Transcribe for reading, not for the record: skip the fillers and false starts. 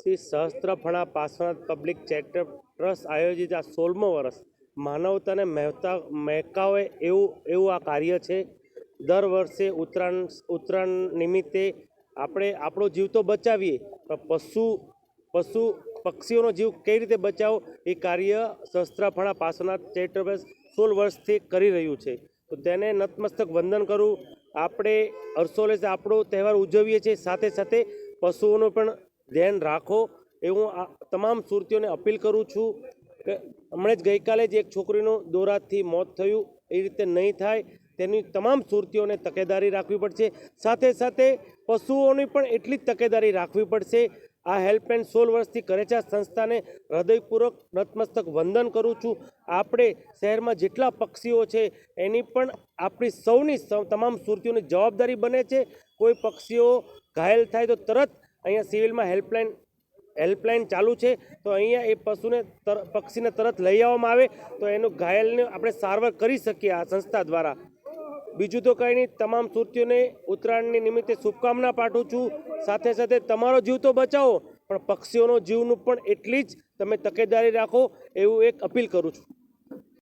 Shri Sahastrafana Parshwanath public charitable trust આયોજિત આ 16મું વર્ષ માનવતાને મહેકાવે એવું આ કાર્ય છે। દર વર્ષે ઉત્તરાયણ નિમિત્તે આપણે આપણો જીવ તો બચાવીએ, પણ પક્ષીઓનો જીવ કઈ રીતે બચાવો એ કાર્ય સહસ્ત્રફણા પાર્શ્વનાથ ચેરિટેબલ 16 વર્ષથી કરી રહ્યું છે। તો તેને નતમસ્તક વંદન કરું। આપણે હર્ષોલ્લાસ આપણો તહેવાર ઉજવીએ છીએ, સાથે સાથે પશુઓનું પણ ધ્યાન રાખો એવું આ તમામ સુરતીઓને અપીલ કરું છું કે હમણાં જ ગઈકાલે જ એક છોકરીનું દોરાથી મોત થયું, એ રીતે નહીં થાય તેની તમામ સુરતીઓને તકેદારી રાખવી પડશે। સાથે સાથે પશુઓની પણ એટલી જ તકેદારી રાખવી પડશે। આ હેલ્પલાઇન 16 વર્ષથી કરે છે। આ સંસ્થાને હૃદયપૂર્વક નતમસ્તક વંદન કરું છું। આપણે શહેરમાં જેટલા પક્ષીઓ છે એની પણ આપણી સૌની તમામ સુરતીઓની જવાબદારી બને છે। કોઈ પક્ષીઓ ઘાયલ થાય તો તરત અહીંયા સિવિલમાં હેલ્પલાઇન ચાલુ છે, તો અહીંયા એ પક્ષીને તરત લઈ આવવામાં આવે તો એનું ઘાયલને આપણે સારવાર કરી શકીએ આ સંસ્થા દ્વારા। બીજું તો કંઈ નહીં, તમામ સુરતીઓને ઉત્તરાયણની નિમિત્તે શુભકામના પાઠવું છું। સાથે સાથે તમારો જીવ તો બચાવો, પણ પક્ષીઓનો જીવનું પણ એટલી જ તમે તકેદારી રાખો એવું એક અપીલ કરું છું।